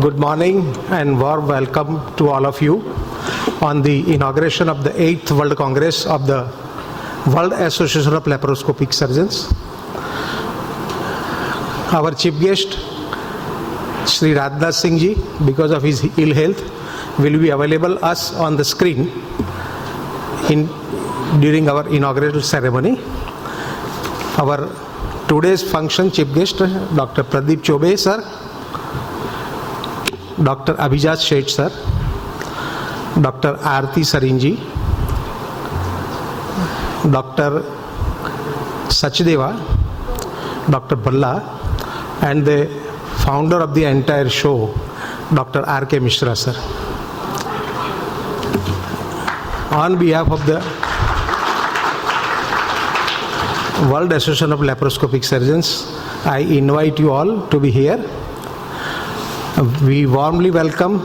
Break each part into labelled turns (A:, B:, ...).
A: Good morning and warm welcome to all of you on the inauguration of the 8th World Congress of the World Association of Laparoscopic Surgeons. Our chief guest, Sri Rajnath Singh ji, because of his ill health, will be available us on the screen during our inaugural ceremony. Our today's function chief guest, Dr. Pradeep Chobe sir, Dr. Abhijat Sheth sir, Dr. Aarti Sarinji, Dr. Sachdeva, Dr. Balla, and the founder of the entire show, Dr. R.K. Mishra sir. On behalf of the World Association of Laparoscopic Surgeons, I invite you all to be here. We warmly welcome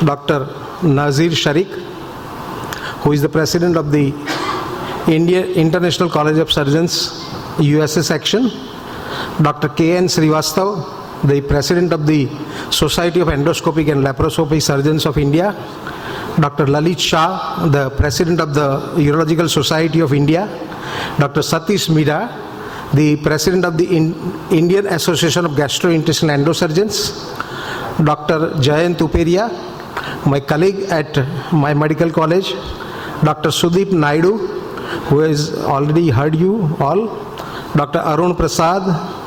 A: Dr. Nazir Sharik, who is the President of the Indian International College of Surgeons, USA section, Dr. K.N. Srivastav, the President of the Society of Endoscopic and Laparoscopic Surgeons of India, Dr. Lalit Shah, the President of the Urological Society of India, Dr. Satish Mira, the President of the Indian Association of Gastrointestinal Endosurgeons, Dr. Jayant Uperia, my colleague at my medical college, Dr. Sudeep Naidu, who has already heard you all, Dr. Arun Prasad,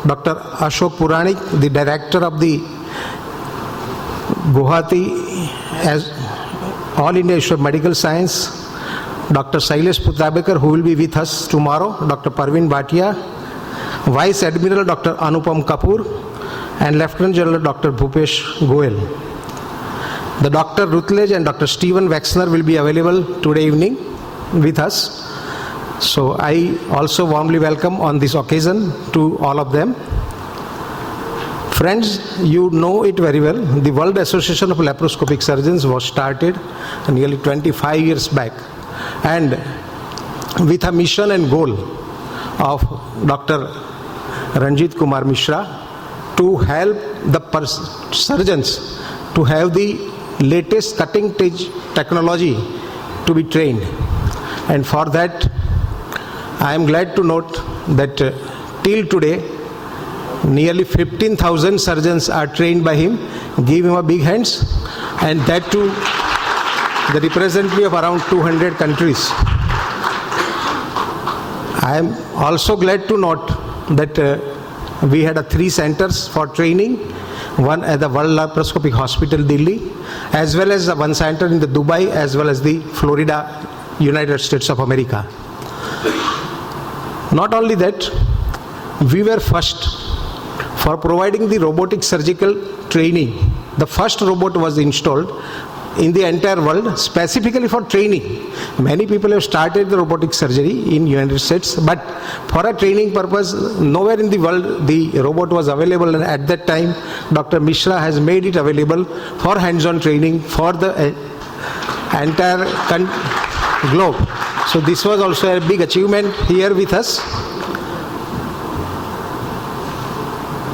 A: Dr. Ashok Puranik, the Director of the Guwahati as All India Institute of Medical Science, Dr. Sailesh Putrabekar, who will be with us tomorrow, Dr. Parveen Bhatia, Vice Admiral Dr. Anupam Kapoor, and Lieutenant General Dr. Bhupesh Goel. The Dr. Rutledge and Dr. Stephen Wexner will be available today evening with us. So I also warmly welcome on this occasion to all of them. Friends, you know it very well. The World Association of Laparoscopic Surgeons was started nearly 25 years back, and with a mission and goal of Dr. Ranjit Kumar Mishra to help the surgeons to have the latest cutting-edge technology to be trained. And for that, I am glad to note that till today, nearly 15,000 surgeons are trained by him. Give him a big hands. And that too, the representative of around 200 countries. I am also glad to note that we had 3 centers for training, one at the World Laparoscopic Hospital, Delhi, as well as one center in the Dubai, as well as the Florida, United States of America. Not only that, we were first for providing the robotic surgical training. The first robot was installed in the entire world specifically for training. Many people have started the robotic surgery in United States, but for a training purpose, nowhere in the world the robot was available, and at that time Dr. Mishra has made it available for hands-on training for the entire globe. So this was also a big achievement here with us.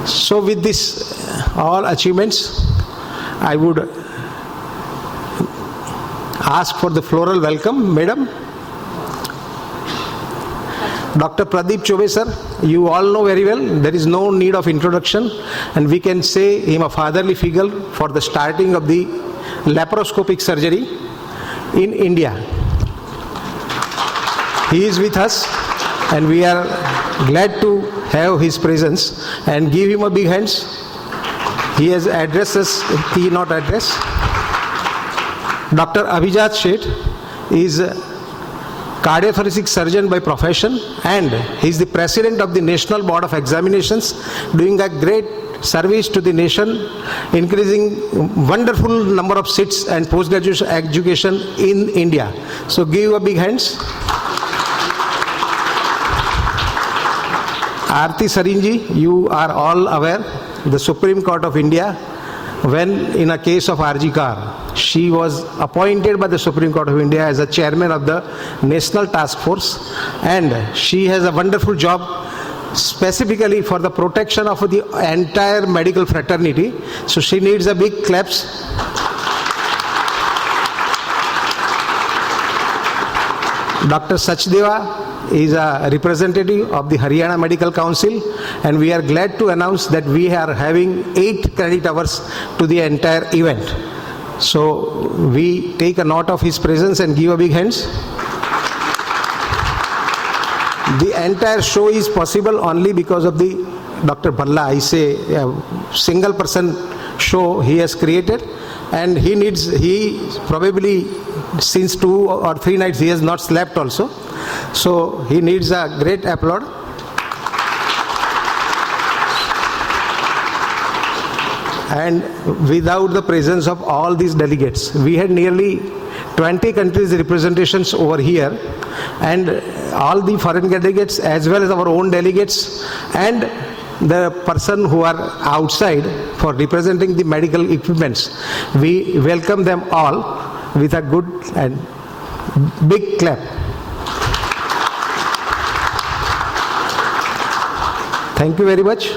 A: So with this all achievements, I would ask for the floral welcome, Madam. Dr. Pradeep Chobe sir, you all know very well, there is no need of introduction, and we can say him a fatherly figure for the starting of the laparoscopic surgery in India. He is with us, and we are glad to have his presence, and give him a big hands. He has addressed us, keynote address. Dr. Abhijat Sheth is a cardiothoracic surgeon by profession, and he is the president of the National Board of Examinations, doing a great service to the nation, increasing wonderful number of seats and postgraduate education in India. So give a big hands. Aarti Sarinji, you are all aware, the Supreme Court of India, when in a case of RG Kar, she was appointed by the Supreme Court of India as a chairman of the National Task Force, and she has a wonderful job specifically for the protection of the entire medical fraternity. So she needs a big claps. Dr. Sachdeva is a representative of the Haryana Medical Council, and we are glad to announce that we are having 8 credit hours to the entire event. So we take a note of his presence and give a big hands. The entire show is possible only because of the Dr. Bhalla. I say a single person show he has created, and he probably since 2 or 3 nights he has not slept also. So he needs a great applaud. And without the presence of all these delegates, we had nearly 20 countries representations over here, and all the foreign delegates as well as our own delegates and the person who are outside for representing the medical equipments. We welcome them all with a good and big clap. Thank you very much.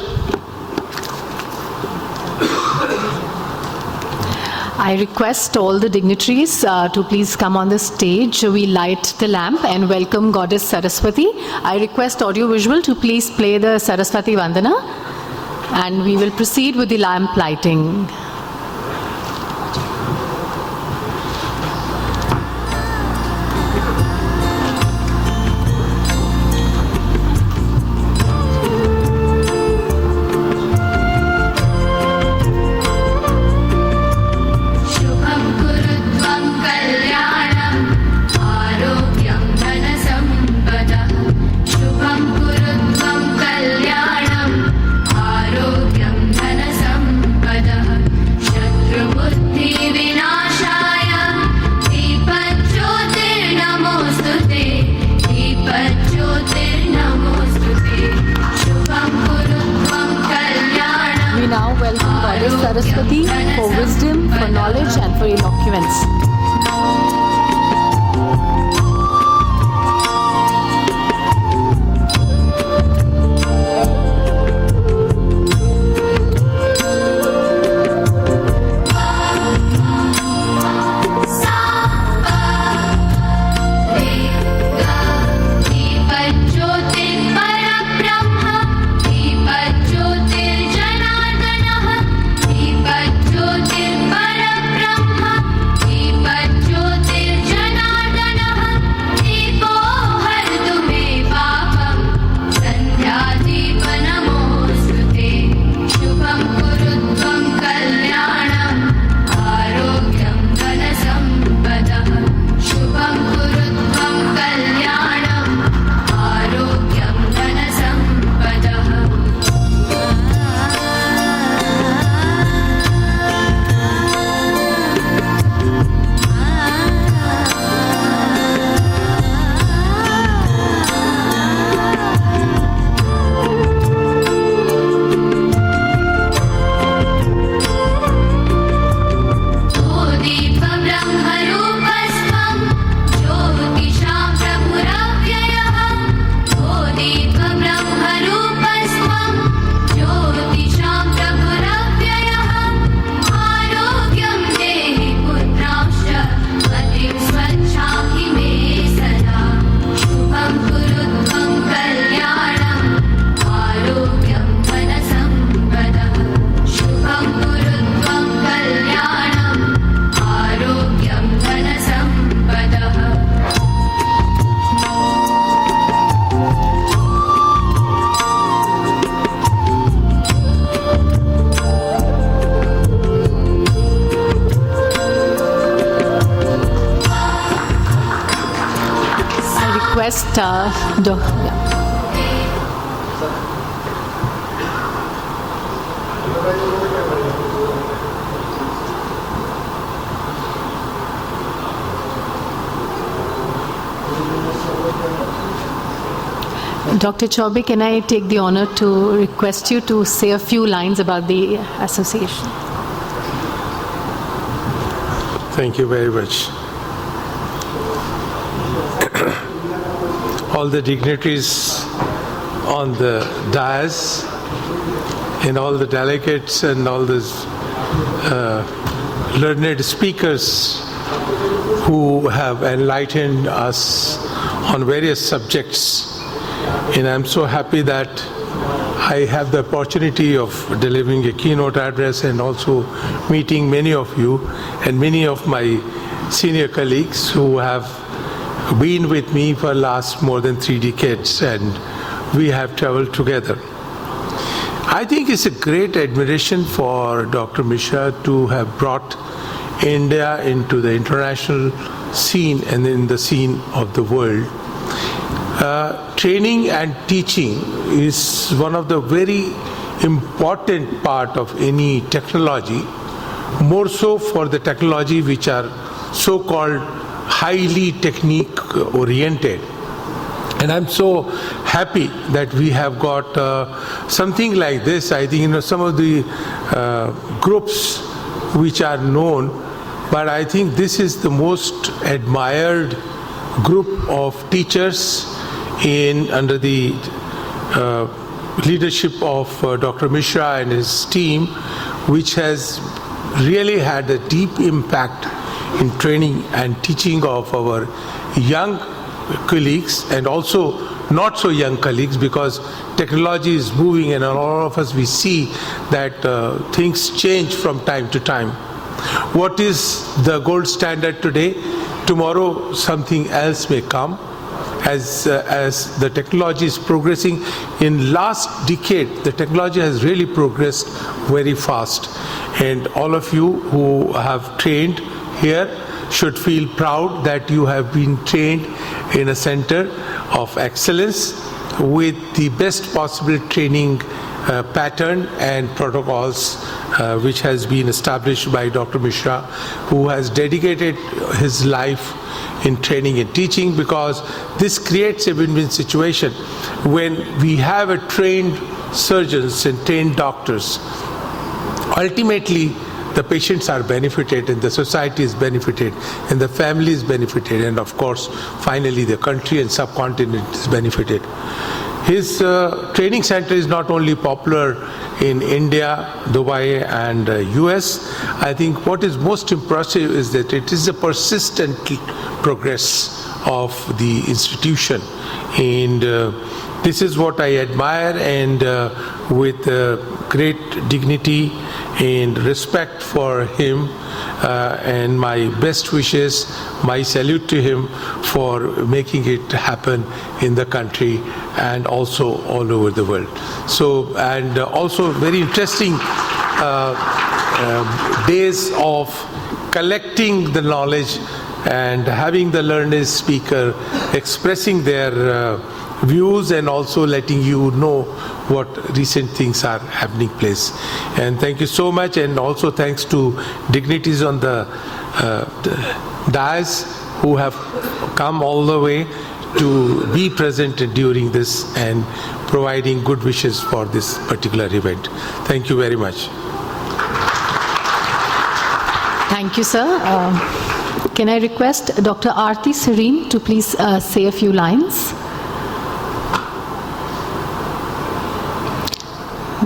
B: I request all the dignitaries to please come on the stage. We light the lamp and welcome Goddess Saraswati. I request audiovisual to please play the Saraswati Vandana, and we will proceed with the lamp lighting. Saraswati for wisdom, for knowledge and for eloquence. Dr. Chaubey, can I take the honor to request you to say a few lines about the association?
C: Thank you very much. All the dignitaries on the dais, and all the delegates and all these learned speakers who have enlightened us on various subjects. And I'm so happy that I have the opportunity of delivering a keynote address and also meeting many of you and many of my senior colleagues who have been with me for the last more than 3 decades, and we have traveled together. I think it's a great admiration for Dr. Mishra to have brought India into the international scene and in the scene of the world. Training and teaching is one of the very important part of any technology, more so for the technology which are so-called highly technique oriented. And I'm so happy that we have got something like this. I think some of the groups which are known, but I think this is the most admired group of teachers under the leadership of Dr. Mishra and his team, which has really had a deep impact in training and teaching of our young colleagues and also not so young colleagues, because technology is moving and all of us we see that things change from time to time. What is the gold standard today? Tomorrow something else may come. As the technology is progressing, in last decade the technology has really progressed very fast, and all of you who have trained here should feel proud that you have been trained in a center of excellence with the best possible training pattern and protocols which has been established by Dr. Mishra, who has dedicated his life in training and teaching, because this creates a win-win situation. When we have a trained surgeons and trained doctors, ultimately the patients are benefited and the society is benefited and the family is benefited, and of course finally the country and subcontinent is benefited. His training center is not only popular in India, Dubai and US. I think what is most impressive is that it is a persistent progress of the institution, and this is what I admire, and with great dignity and respect for him and my best wishes, my salute to him for making it happen in the country and also all over the world. So, and also very interesting days of collecting the knowledge and having the learned speaker expressing their views and also letting you know what recent things are happening place. And thank you so much, and also thanks to dignitaries on the dais who have come all the way to be present during this and providing good wishes for this particular event. Thank you very much.
B: Thank you, sir. Can I request Dr. Aarti Serene to please say a few lines?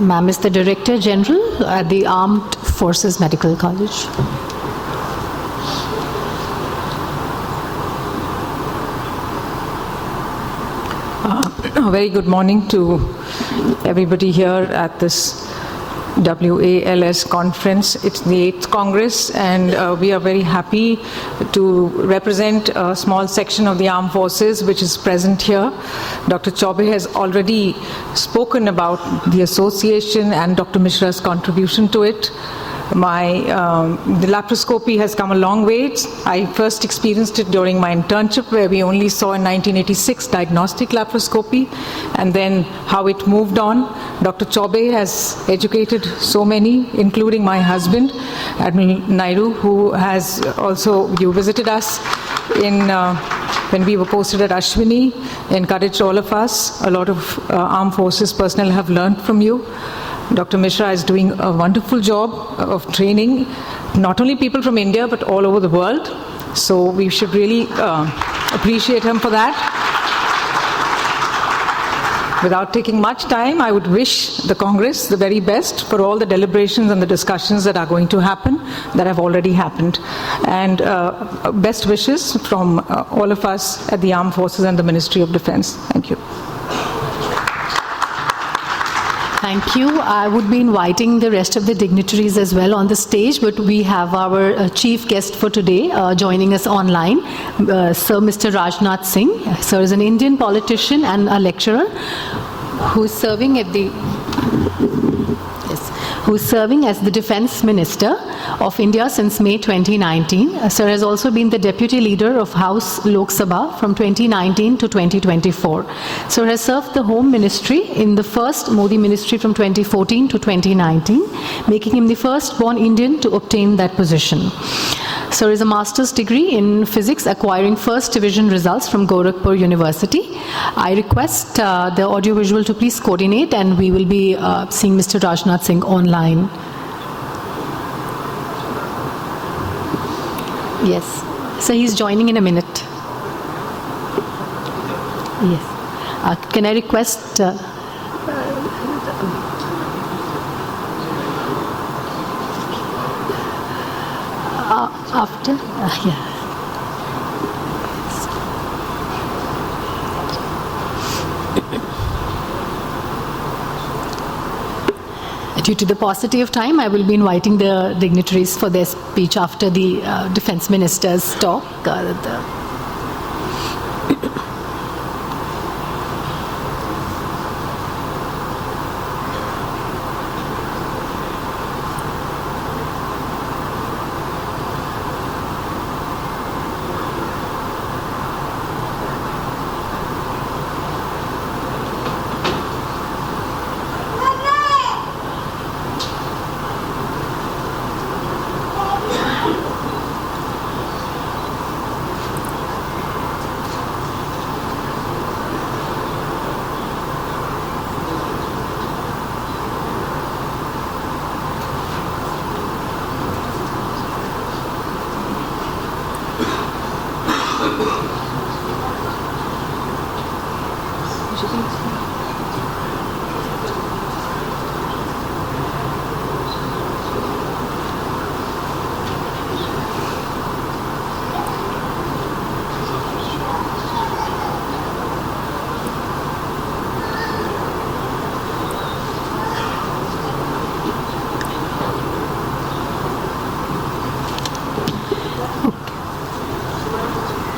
B: Ma'am is the Director General at the Armed Forces Medical College.
D: A very good morning to everybody here at this WALS conference. It's the 8th Congress, and we are very happy to represent a small section of the armed forces which is present here. Dr. Chaubey has already spoken about the association and Dr. Mishra's contribution to it. The laparoscopy has come a long way. I first experienced it during my internship, where we only saw in 1986 diagnostic laparoscopy, and then how it moved on. Dr. Chaubey has educated so many, including my husband, Admiral Naidu, who has also, you visited us when we were posted at Ashwini, encouraged all of us. A lot of armed forces personnel have learned from you. Dr. Mishra is doing a wonderful job of training not only people from India but all over the world. So we should really appreciate him for that. Without taking much time, I would wish the Congress the very best for all the deliberations and the discussions that are going to happen, that have already happened. And best wishes from all of us at the Armed Forces and the Ministry of Defense. Thank you.
B: Thank you. I would be inviting the rest of the dignitaries as well on the stage, but we have our chief guest for today joining us online, Sir Mr. Rajnath Singh. Sir is an Indian politician and a lecturer who is serving at the who is serving as the Defence Minister of India since May 2019. Sir has also been the Deputy Leader of House Lok Sabha from 2019 to 2024. Sir has served the Home Ministry in the first Modi Ministry from 2014 to 2019, making him the first born Indian to obtain that position. Sir is a master's degree in physics, acquiring first division results from Gorakhpur University. I request the audiovisual to please coordinate, and we will be seeing Mr. Rajnath Singh online. Yes. So he's joining in a minute. Yes. Can I request... after? Yeah. Due to the paucity of time, I will be inviting the dignitaries for their speech after the Defence Minister's talk.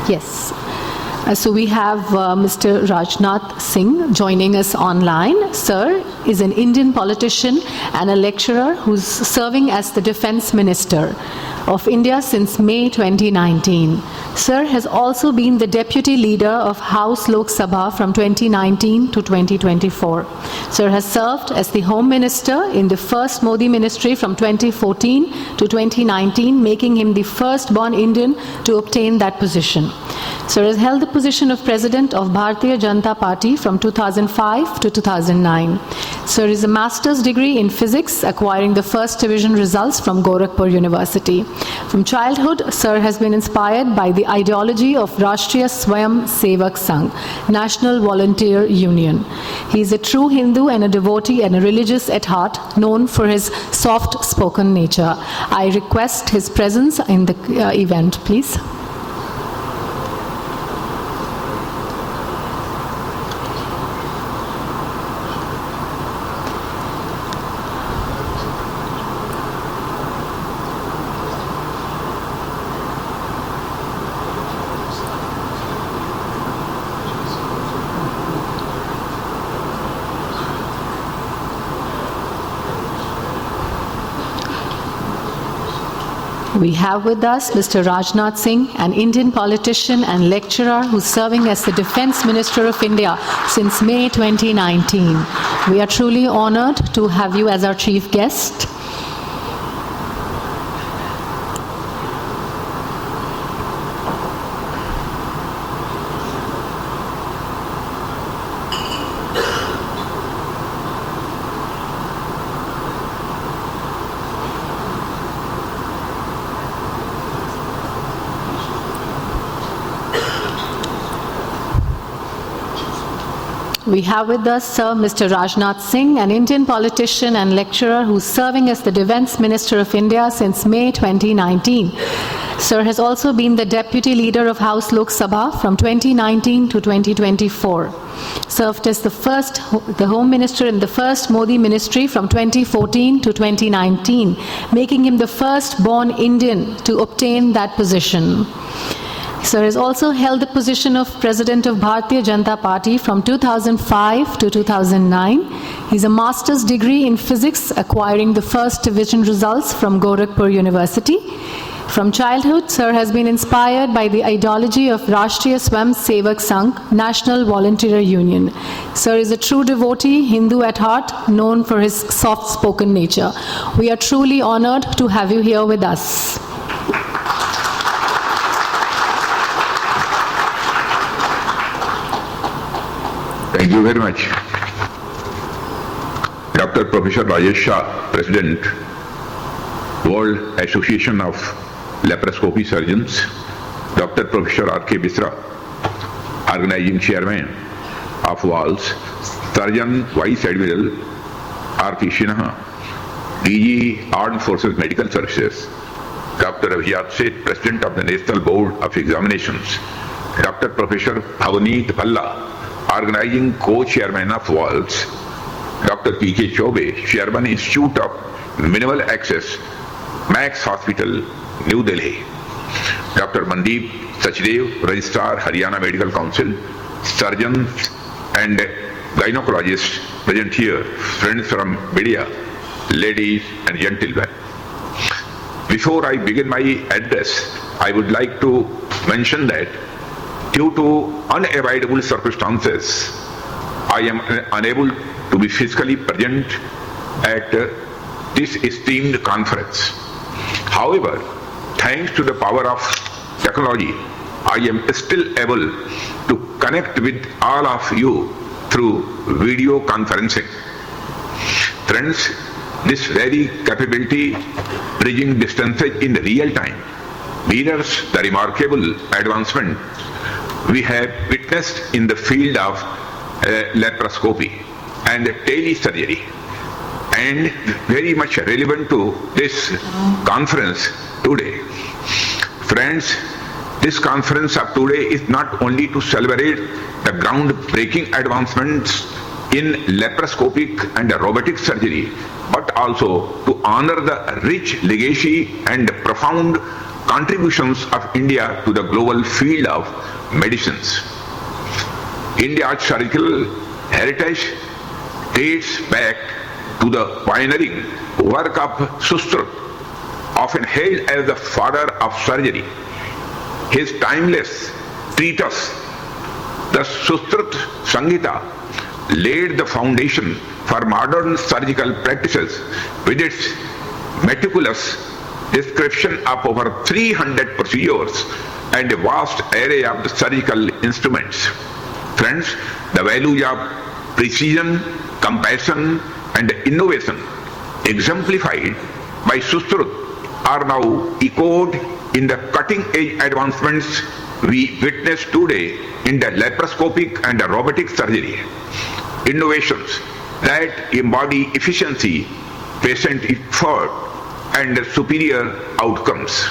B: Yes. So we have Mr. Rajnath Singh joining us online. Sir is an Indian politician and a lecturer who's serving as the Defence Minister of India since May 2019. Sir has also been the Deputy Leader of House Lok Sabha from 2019 to 2024. Sir has served as the Home Minister in the first Modi Ministry from 2014 to 2019, making him the first born Indian to obtain that position. Sir has held the position of President of Bharatiya Janata Party from 2005 to 2009. Sir is a master's degree in physics, acquiring the first division results from Gorakhpur University. From childhood, Sir has been inspired by the ideology of Rashtriya Swayam Sevak Sangh, National Volunteer Union. He is a true Hindu and a devotee and a religious at heart, known for his soft-spoken nature. I request his presence in the event, please. We have with us Mr. Rajnath Singh, an Indian politician and lecturer who's serving as the Defence Minister of India since May 2019. We are truly honored to have you as our chief guest. We have with us Sir Mr. Rajnath Singh, an Indian politician and lecturer who's serving as the Defence Minister of India since May 2019. Sir has also been the Deputy Leader of House Lok Sabha from 2019 to 2024. Served as the Home Minister in the first Modi ministry from 2014 to 2019, making him the first born Indian to obtain that position. Sir has also held the position of President of Bharatiya Janata Party from 2005 to 2009. He's a master's degree in physics, acquiring the first division results from Gorakhpur University. From childhood, Sir has been inspired by the ideology of Rashtriya Swam Sevak Sangh, National Volunteer Union. Sir is a true devotee, Hindu at heart, known for his soft-spoken nature. We are truly honored to have you here with us.
E: Thank you very much. Dr. Professor Rajesh Shah, President, World Association of Laparoscopic Surgeons, Dr. Professor R.K. Bisra, Organizing Chairman of WALS, Surgeon Vice Admiral R.P. Sinha, DG Armed Forces Medical Services, Dr. Abhijat Seth, President of the National Board of Examinations, Dr. Professor Bhavaneet Bhalla, Organizing Co-Chairman of WALS, Dr. P.K. Chaube, Chairman Institute of Minimal Access, Max Hospital, New Delhi, Dr. Mandeep Sachdev, Registrar, Haryana Medical Council, surgeons and gynecologists present here, friends from media, ladies and gentlemen. Before I begin my address, I would like to mention that due to unavoidable circumstances, I am unable to be physically present at this esteemed conference. However, thanks to the power of technology, I am still able to connect with all of you through video conferencing. Friends, this very capability, bridging distances in real time, mirrors the remarkable advancement we have witnessed in the field of laparoscopy and telesurgery, and very much relevant to this conference today. Friends, this conference of today is not only to celebrate the groundbreaking advancements in laparoscopic and robotic surgery, but also to honor the rich legacy and profound contributions of India to the global field of medicines. India's surgical heritage dates back to the pioneering work of Sushruta, often hailed as the father of surgery. His timeless treatise, the Sushruta Samhita, laid the foundation for modern surgical practices with its meticulous description of over 300 procedures and a vast array of the surgical instruments. Friends, the values of precision, compassion, and innovation exemplified by Sushruta are now echoed in the cutting-edge advancements we witness today in the laparoscopic and the robotic surgery. Innovations that embody efficiency, patient effort, and superior outcomes.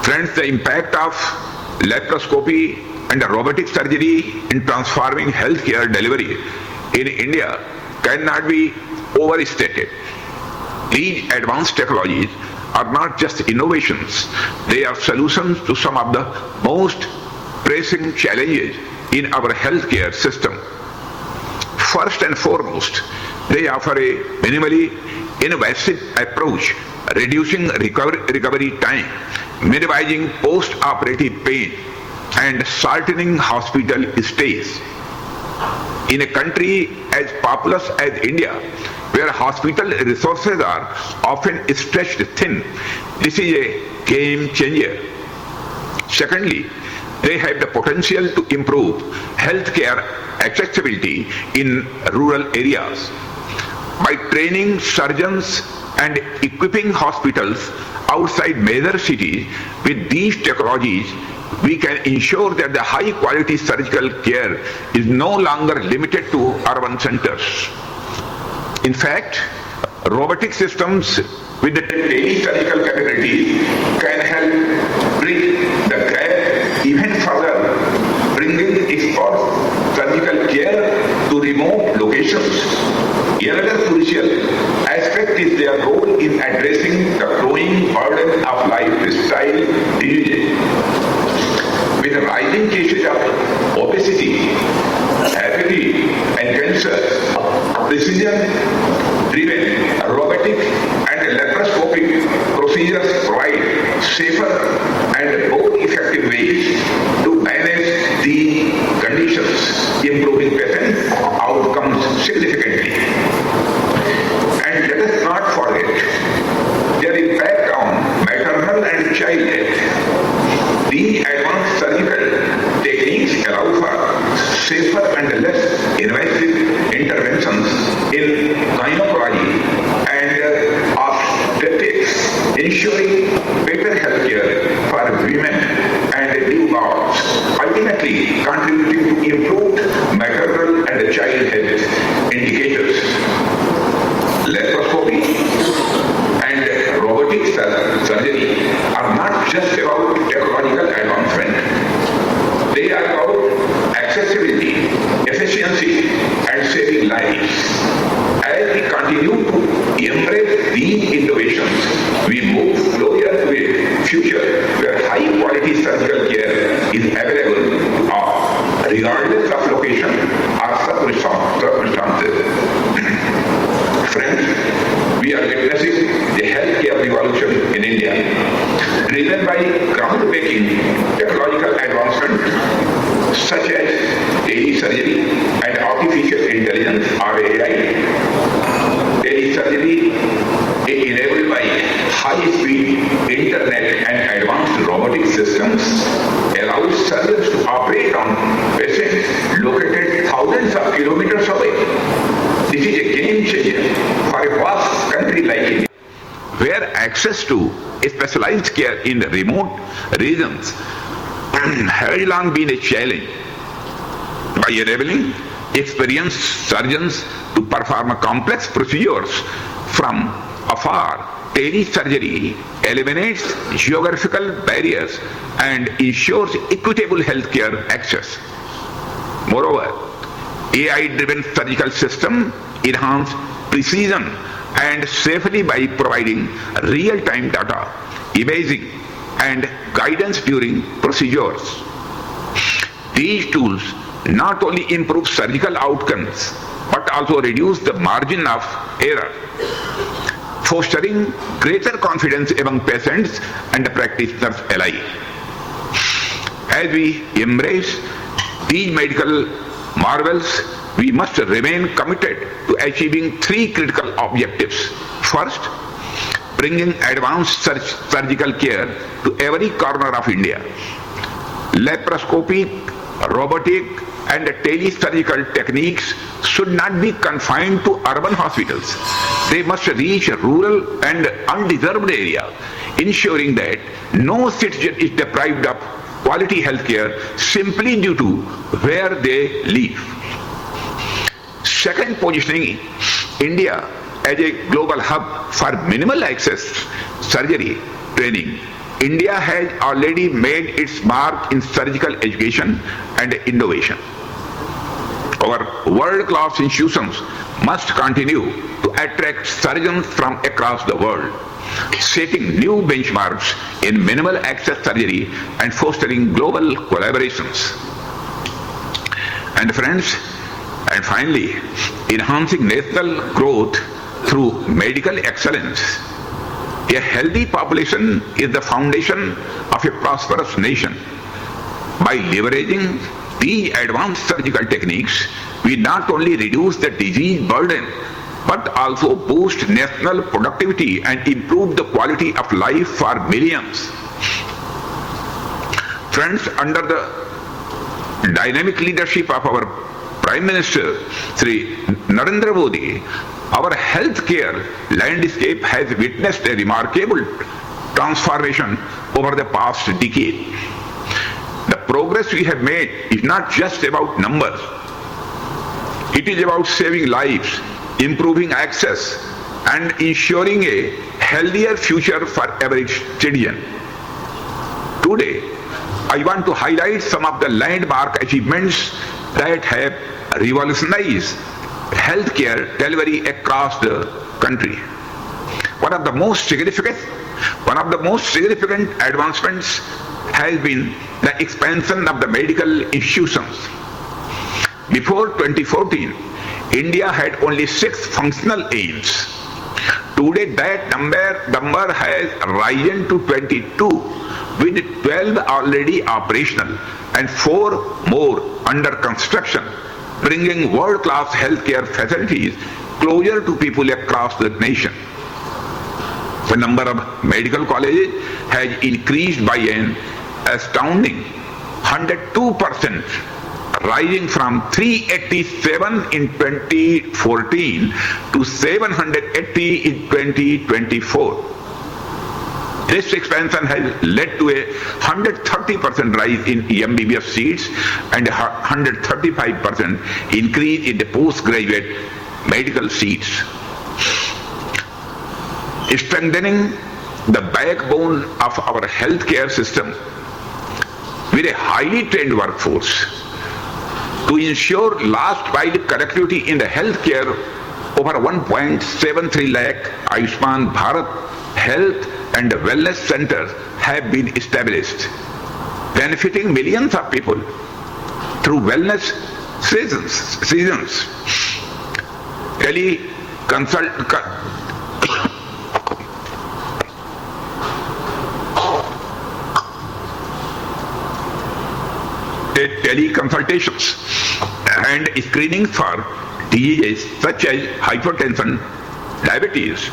E: Friends, the impact of laparoscopy and robotic surgery in transforming healthcare delivery in India cannot be overstated. These advanced technologies are not just innovations, they are solutions to some of the most pressing challenges in our healthcare system. First and foremost, they offer a minimally invasive approach, reducing recovery time, minimizing post-operative pain, and shortening hospital stays. In a country as populous as India, where hospital resources are often stretched thin, this is a game changer. Secondly, they have the potential to improve healthcare accessibility in rural areas. By training surgeons and equipping hospitals outside major cities with these technologies, we can ensure that the high quality surgical care is no longer limited to urban centers. In fact, robotic systems with the tele-surgical capabilities can help bridge the gap even further, bringing expert surgical care to remote locations. Another crucial aspect is their role in addressing the growing burden of lifestyle diseases. With the rising cases of obesity, diabetes, and cancer, precision-driven robotic and laparoscopic procedures provide safer and more effective ways to manage the conditions, improving patient outcomes significantly. And let us not forget their impact on maternal and child death. These advanced surgical techniques allow for safer and less invasive interventions in gynecology and obstetrics, ensuring better health care for women and newborns, ultimately contributing to improved maternal and child health indicators. Laparoscopy and robotic surgery are not just about technological advancement. They are about accessibility, efficiency, and saving lives. As we continue to embrace these innovations, we move closer to a future where high-quality surgical care is available to all, regardless of location or circumstances. Friends, we are witnessing the healthcare revolution in India, driven by groundbreaking technological advancement such as telesurgery and artificial intelligence or AI. Telesurgery enabled by high-speed internet and advanced robotic systems allows surgeons to operate on patients located thousands of kilometers away. This is a game changer for a vast country like India, where access to specialized care in remote regions has long been a challenge. By enabling experienced surgeons to perform complex procedures from afar, telesurgery eliminates geographical barriers and ensures equitable healthcare access. Moreover, AI-driven surgical systems enhance precision and safety by providing real-time data, imaging, and guidance during procedures. These tools not only improve surgical outcomes, but also reduce the margin of error, fostering greater confidence among patients and practitioners alike. As we embrace these medical marvels, we must remain committed to achieving three critical objectives. First, bringing advanced surgical care to every corner of India. Laparoscopic, robotic, and telesurgical techniques should not be confined to urban hospitals. They must reach rural and undeserved areas, ensuring that no citizen is deprived of quality healthcare simply due to where they live. Second, positioning India as a global hub for minimal access surgery training. India has already made its mark in surgical education and innovation. Our world-class institutions must continue to attract surgeons from across the world, setting new benchmarks in minimal access surgery and fostering global collaborations. And friends, and finally, enhancing national growth through medical excellence. A healthy population is the foundation of a prosperous nation. By leveraging these advanced surgical techniques, we not only reduce the disease burden, but also boost national productivity and improve the quality of life for millions. Friends, under the dynamic leadership of our Prime Minister, Sri Narendra Modi, our healthcare landscape has witnessed a remarkable transformation over the past decade. progress we have made is not just about numbers. It is about saving lives, improving access, and ensuring a healthier future for every citizen. Today, I want to highlight some of the landmark achievements that have revolutionized healthcare delivery across the country. One of the most significant advancements has been the expansion of the medical institutions. Before 2014, India had only 6 functional aims. Today that number has risen to 22, with 12 already operational and 4 more under construction, bringing world-class healthcare facilities closer to people across the nation. The number of medical colleges has increased by an astounding 102%, rising from 387 in 2014 to 780 in 2024. This expansion has led to a 130% rise in MBBS seats and a 135% increase in the postgraduate medical seats. Strengthening the backbone of our healthcare system with a highly trained workforce to ensure last mile connectivity in the healthcare, over 1.73 lakh Ayushman Bharat health and wellness centers have been established, benefiting millions of people through wellness seasons. Teleconsultations and screening for diseases such as hypertension, diabetes,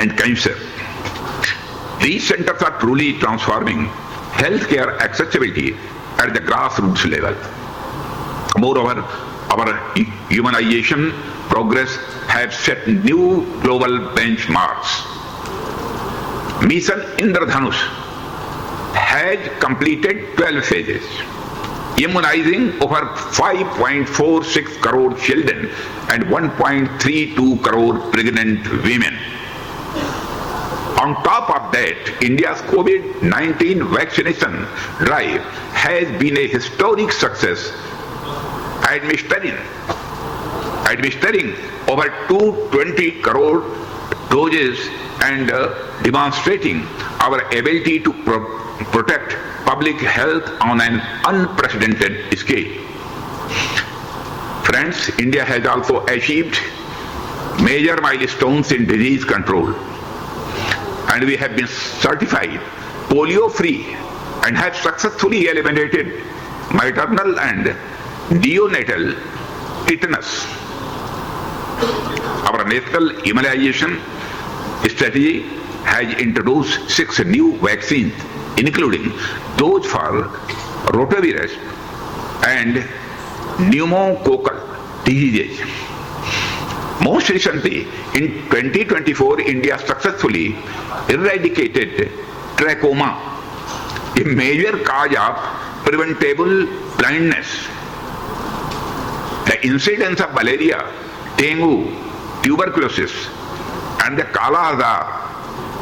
E: and cancer. These centers are truly transforming healthcare accessibility at the grassroots level. Moreover, our humanization progress has set new global benchmarks. Mission Indradhanush has completed 12 phases, immunizing over 5.46 crore children and 1.32 crore pregnant women. On top of that, India's COVID-19 vaccination drive has been a historic success, administering over 220 crore doses and demonstrating our ability to protect public health on an unprecedented scale. Friends, India has also achieved major milestones in disease control, and we have been certified polio-free and have successfully eliminated maternal and neonatal tetanus. Our national immunization strategy has introduced 6 new vaccines, including those for rotavirus and pneumococcal diseases. Most recently, in 2024, India successfully eradicated trachoma, a major cause of preventable blindness. The incidence of malaria, dengue, tuberculosis, and the Kala Azar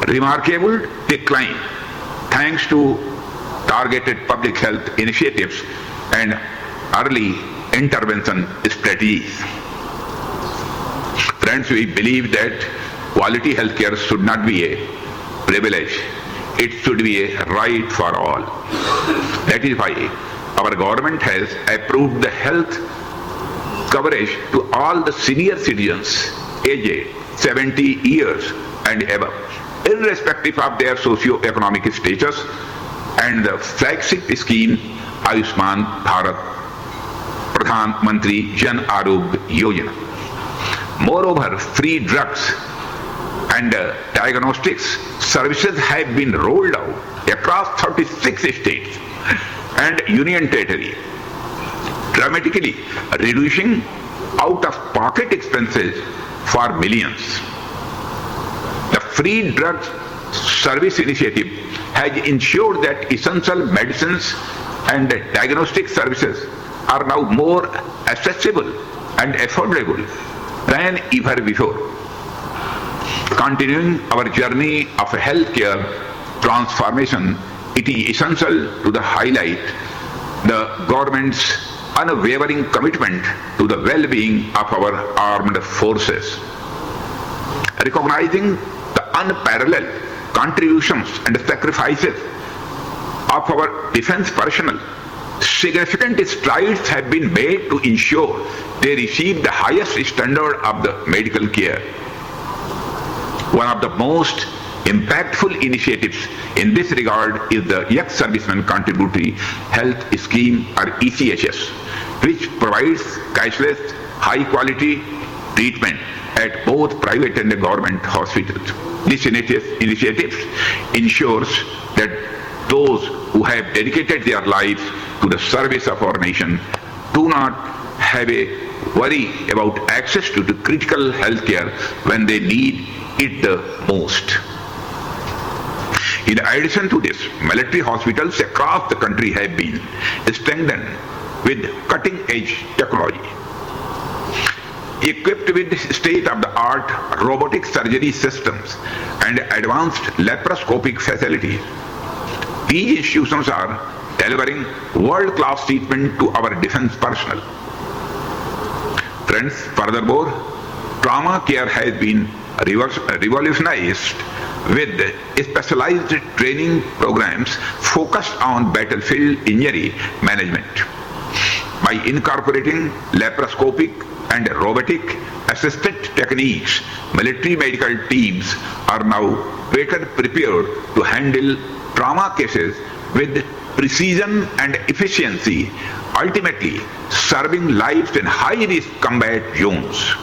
E: remarkable decline thanks to targeted public health initiatives and early intervention strategies. Friends, we believe that quality healthcare should not be a privilege. It should be a right for all. That is why our government has approved the health coverage to all the senior citizens aged 70 years and above, irrespective of their socio-economic status, and the flagship scheme Ayushman Bharat Pradhan Mantri Jan Arogya Yojana. Moreover, free drugs and diagnostics services have been rolled out across 36 states and union territory, dramatically reducing out-of-pocket expenses for millions. The free drugs service initiative has ensured that essential medicines and diagnostic services are now more accessible and affordable than ever before. Continuing our journey of healthcare transformation, it is essential to highlight the government's unwavering commitment to the well-being of our armed forces. Recognizing the unparalleled contributions and sacrifices of our defense personnel, significant strides have been made to ensure they receive the highest standard of the medical care. One of the most impactful initiatives in this regard is the Ex-Serviceman Contributory Health Scheme, or ECHS, which provides cashless, high-quality treatment at both private and government hospitals. This initiative ensures that those who have dedicated their lives to the service of our nation do not have a worry about access to the critical health care when they need it the most. In addition to this, military hospitals across the country have been strengthened with cutting-edge technology. Equipped with state-of-the-art robotic surgery systems and advanced laparoscopic facilities, these institutions are delivering world-class treatment to our defense personnel. Friends, furthermore, trauma care has been revolutionized with specialized training programs focused on battlefield injury management. By incorporating laparoscopic and robotic assisted techniques, military medical teams are now better prepared to handle trauma cases with precision and efficiency, ultimately serving lives in high-risk combat zones.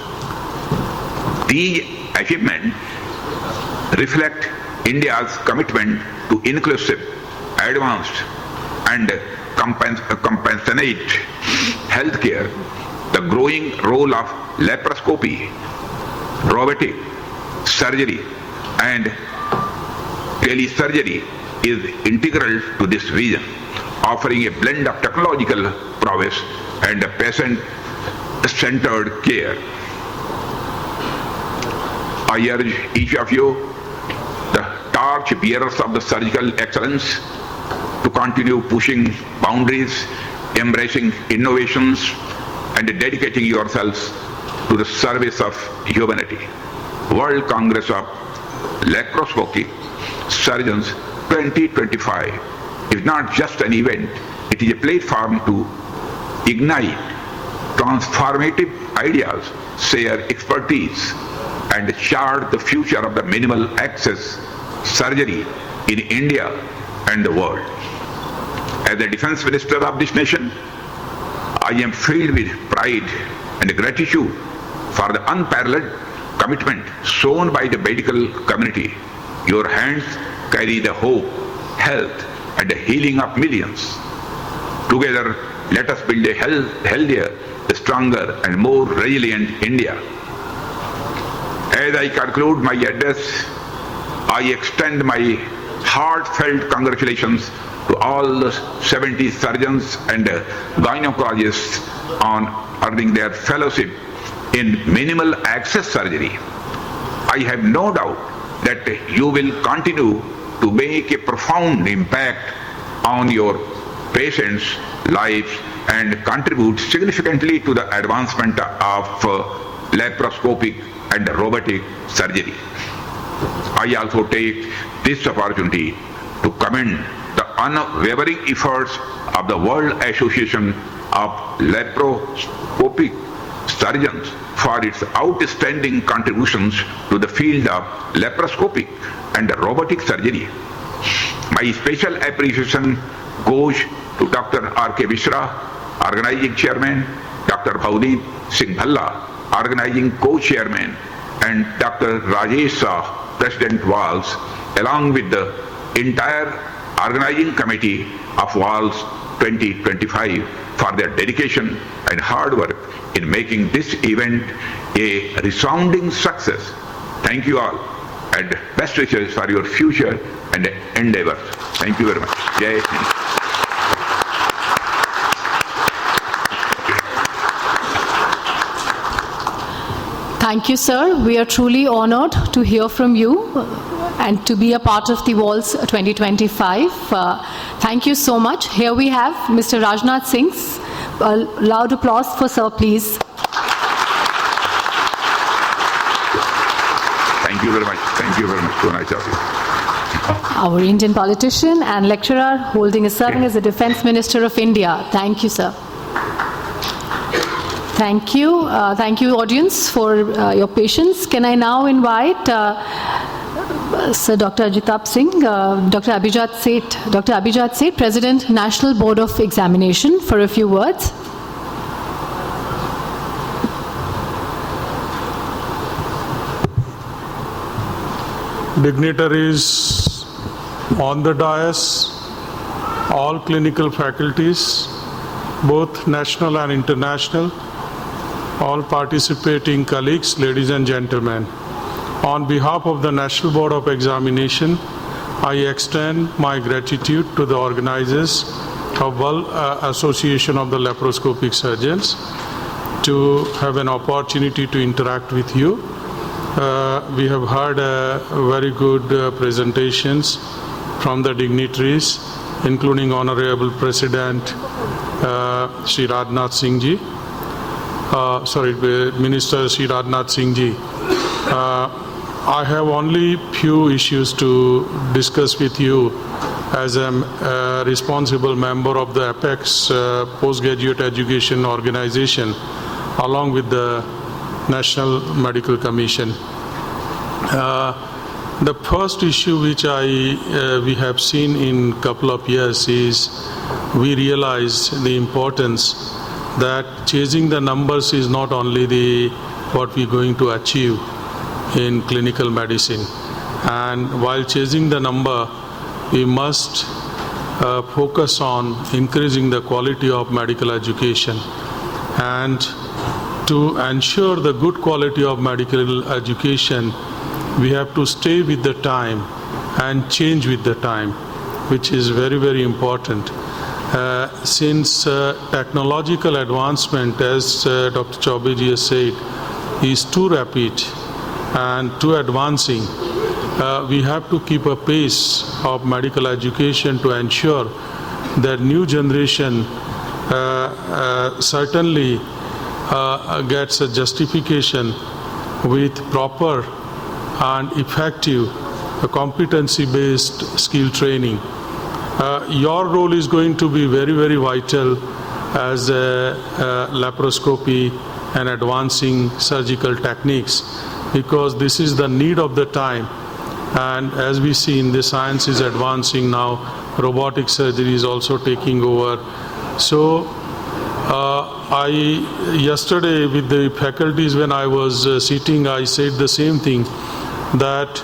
E: These achievements reflect India's commitment to inclusive, advanced, and compassionate healthcare. The growing role of laparoscopy, robotic surgery, and telesurgery is integral to this vision, offering a blend of technological prowess and patient-centered care. I urge each of you, the torch bearers of the surgical excellence, to continue pushing boundaries, embracing innovations, and dedicating yourselves to the service of humanity. World Congress of Laparoscopic Surgeons 2025 is not just an event, it is a platform to ignite transformative ideas, share expertise, and chart the future of the minimal access surgery in India and the world. As the Defense Minister of this nation, I am filled with pride and gratitude for the unparalleled commitment shown by the medical community. Your hands carry the hope, health, and the healing of millions. Together, let us build a healthier, stronger, and more resilient India. As I conclude my address, I extend my heartfelt congratulations to all the 70 surgeons and gynecologists on earning their fellowship in minimal access surgery. I have no doubt that you will continue to make a profound impact on your patients' lives and contribute significantly to the advancement of laparoscopic and robotic surgery. I also take this opportunity to commend the unwavering efforts of the World Association of Laparoscopic Surgeons for its outstanding contributions to the field of laparoscopic and robotic surgery. My special appreciation goes to Dr. R.K. Mishra, Organizing Chairman, Dr. Bhavdeep Singh Bhalla, Organizing Co-Chairman, and Dr. Rajesh Shah, President WALS, along with the entire Organizing Committee of WALS 2025 for their dedication and hard work in making this event a resounding success. Thank you all, and best wishes for your future and endeavors. Thank you very much. Jai Hind.
B: Thank you, sir. We are truly honored to hear from you and to be a part of the WALS 2025. Thank you so much. Here we have Mr. Rajnath Singh. A loud applause for sir, please.
E: Thank you very much. Thank you very much. So nice of you.
B: Our Indian politician and lecturer serving as the Defence Minister of India. Thank you, sir. Thank you. Thank you, audience, for your patience. Can I now invite Sir Dr. Ajitab Singh, Dr. Abhijat Seth, President, National Board of Examination, for a few words.
F: Dignitaries on the dais, all clinical faculties, both national and international, all participating colleagues, ladies and gentlemen. On behalf of the National Board of Examination, I extend my gratitude to the organizers of WALS Association of the Laparoscopic Surgeons to have an opportunity to interact with you. We have heard very good presentations from the dignitaries, including Honorable President Shri Rajnath Singh Ji. Minister Shri Rajnath Singh Ji. I have only few issues to discuss with you as a responsible member of the Apex Postgraduate Education Organization, along with the National Medical Commission. The first issue which we have seen in couple of years is we realize the importance that chasing the numbers is not only what we're going to achieve in clinical medicine. And while chasing the number, we must focus on increasing the quality of medical education. And to ensure the good quality of medical education, we have to stay with the time and change with the time, which is very, very important. Since technological advancement, as Dr. Chaubeji has said, is too rapid and too advancing, we have to keep a pace of medical education to ensure that new generation certainly gets a justification with proper and effective competency-based skill training. Your role is going to be very, very vital as laparoscopy and advancing surgical techniques, because this is the need of the time. And as we see, in the science is advancing now, robotic surgery is also taking over. So yesterday with the faculties, when I was sitting, I said the same thing, that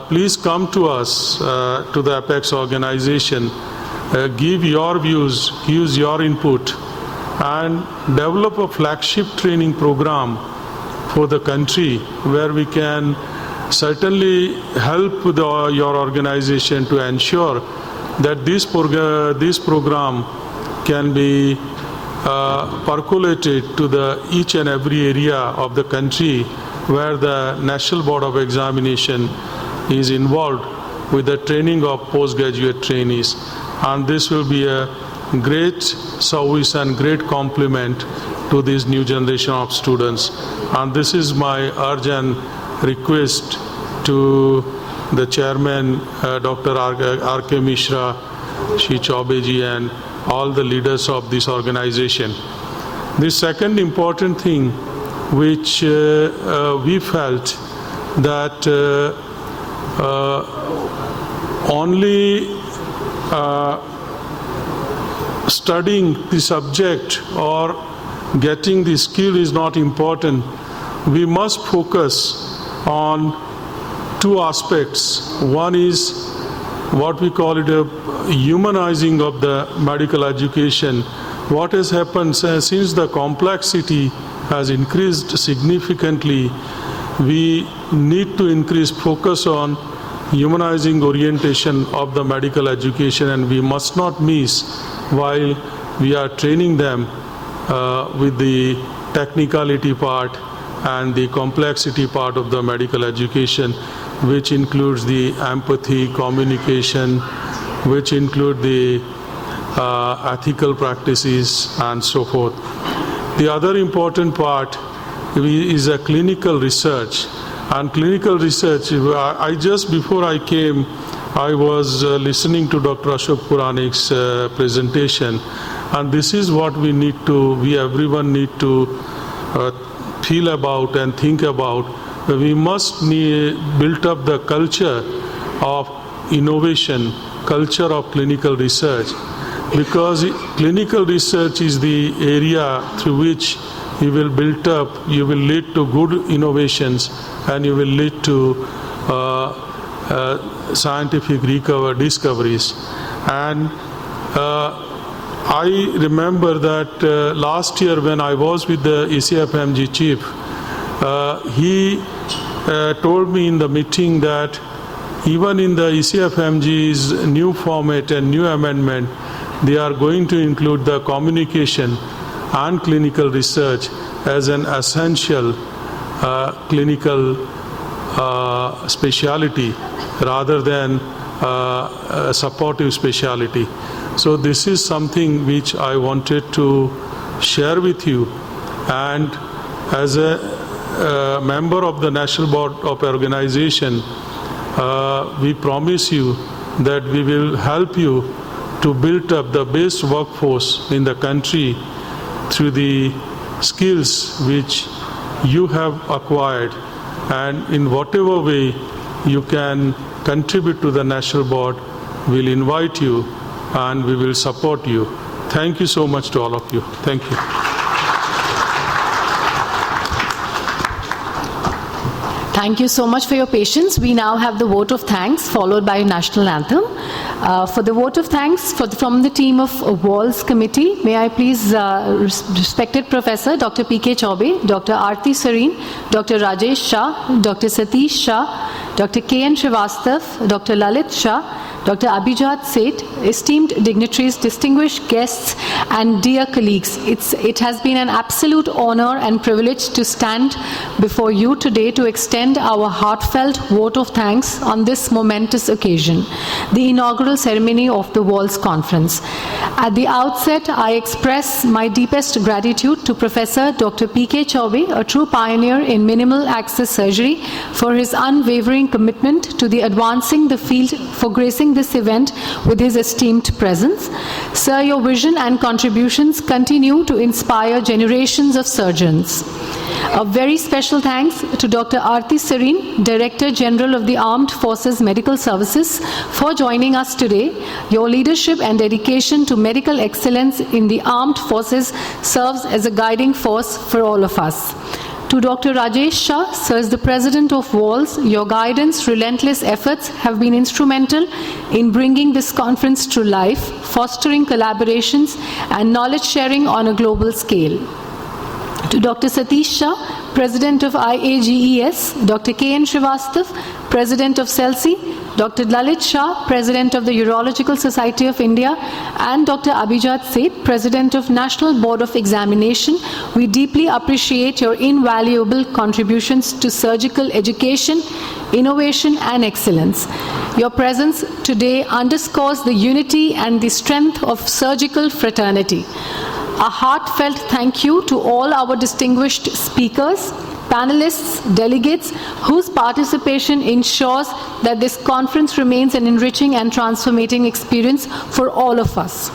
F: please come to us, to the Apex organization, give your views, use your input, and develop a flagship training program for the country where we can certainly help your organization to ensure that this program can be percolated to each and every area of the country where the National Board of Examination is involved with the training of postgraduate trainees. And this will be a great service and great compliment to this new generation of students. And this is my urgent request to the chairman, Dr. R.K. Mishra, Shri Chaubeji, and all the leaders of this organization. The second important thing which we felt that only studying the subject or getting the skill is not important. We must focus on two aspects. One is what we call it a humanizing of the medical education. What has happened since the complexity has increased significantly, we need to increase focus on humanizing orientation of the medical education, and we must not miss while we are training them with the technicality part, and the complexity part of the medical education, which includes the empathy, communication, which include the ethical practices and so forth. The other important part is a clinical research. And clinical research, I just before I came, I was listening to Dr. Ashok Puranik's presentation, and this is what everyone need to feel about and think about. We must build up the culture of innovation, culture of clinical research, because clinical research is the area through which you will build up, you will lead to good innovations, and you will lead to scientific discoveries. And I remember that last year when I was with the ECFMG chief, he told me in the meeting that even in the ECFMG's new format and new amendment, they are going to include the communication and clinical research as an essential clinical specialty rather than a supportive specialty. So this is something which I wanted to share with you, and as a member of the National Board of Organization, we promise you that we will help you to build up the best workforce in the country through the skills which you have acquired, and in whatever way you can contribute to the National Board, we'll invite you and we will support you. Thank you so much to all of you. Thank you.
B: Thank you so much for your patience. We now have the vote of thanks followed by a national anthem. For the vote of thanks from the team of WALS committee, may I please respected Professor Dr. P.K. Chaube, Dr. Aarti Sareen, Dr. Rajesh Shah, Dr. Satish Shah, Dr. K.N. Srivastav, Dr. Lalit Shah, Dr. Abhijat Seth, esteemed dignitaries, distinguished guests, and dear colleagues. It has been an absolute honor and privilege to stand before you today to extend our heartfelt vote of thanks on this momentous occasion, the inaugural ceremony of the WALS Conference. At the outset, I express my deepest gratitude to Professor Dr. P.K. Chaube, a true pioneer in minimal access surgery, for his unwavering commitment to the advancing the field for gracing this event with his esteemed presence. Sir, your vision and contributions continue to inspire generations of surgeons. A very special thanks to Dr. Aarti Sareen, Director General of the Armed Forces Medical Services, for joining us today. Your leadership and dedication to medical excellence in the armed forces serves as a guiding force for all of us. To Dr. Rajesh Shah, Sir, as the President of WALS, your guidance, relentless efforts have been instrumental in bringing this conference to life, fostering collaborations and knowledge sharing on a global scale. To Dr. Satish Shah, President of IAGES, Dr. K.N. Srivastav, President of CELSI, Dr. Lalit Shah, President of the Urological Society of India, and Dr. Abhijat Seth, President of National Board of Examination, we deeply appreciate your invaluable contributions to surgical education, innovation, and excellence. Your presence today underscores the unity and the strength of surgical fraternity. A heartfelt thank you to all our distinguished speakers, panelists, delegates, whose participation ensures that this conference remains an enriching and transformating experience for all of us.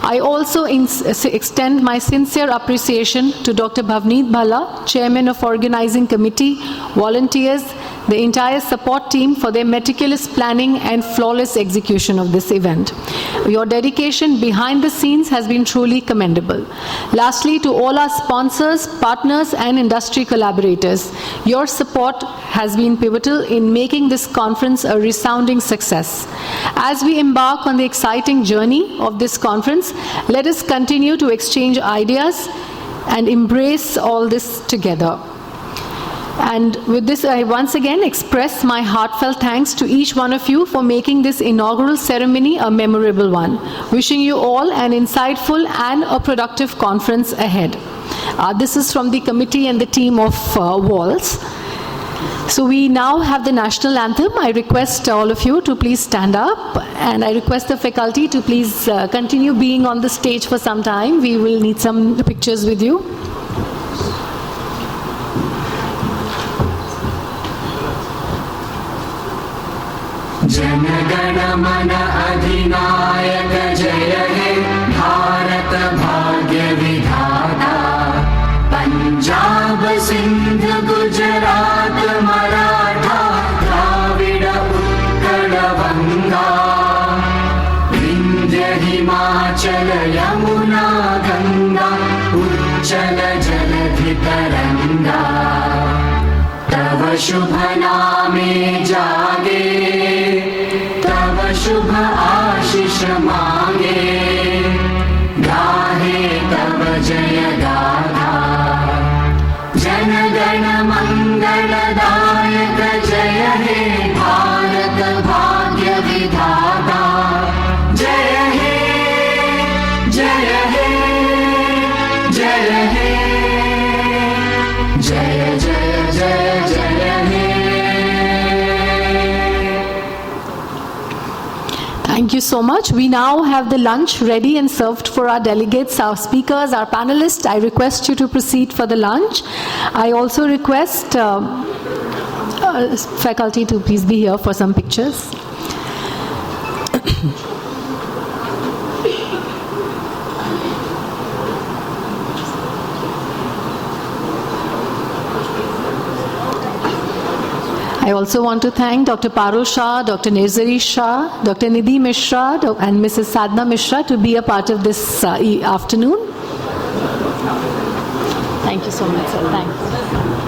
B: I also extend my sincere appreciation to Dr. Bhavneet Bhalla, Chairman of Organizing Committee, volunteers, the entire support team for their meticulous planning and flawless execution of this event. Your dedication behind the scenes has been truly commendable. Lastly, to all our sponsors, partners, and industry collaborators, your support has been pivotal in making this conference a resounding success. As we embark on the exciting journey of this conference, let us continue to exchange ideas and embrace all this together. And with this, I once again express my heartfelt thanks to each one of you for making this inaugural ceremony a memorable one. Wishing you all an insightful and a productive conference ahead. This is from the committee and the team of WALS. So we now have the national anthem. I request all of you to please stand up, and I request the faculty to please continue being on the stage for some time. We will need some pictures with you.
G: जनगण मन अधिनायक जय हे भारत भाग्य विधाता पंजाब सिंध गुजरात मराठा द्राविड उत्कल गंगा विंध्य हिमाचल यमुना गंगा उच्चल जलधि तरंगा तव शुभ नामे जागे तव शुभ आशीष मांगे गाहे तव जय गाथा जनगण मंगलदायक जय हे भारत भाग्य विधाता जय हे जय हे जय हे जय जय जय जय हे.
B: Thank you so much. We now have the lunch ready and served for our delegates, our speakers, our panelists. I request you to proceed for the lunch. I also request faculty to please be here for some pictures. I also want to thank Dr. Parul Shah, Dr. Nirzari Shah, Dr. Nidhi Mishra and Mrs. Sadhna Mishra to be a part of this afternoon. Thank you so much, sir. Thanks.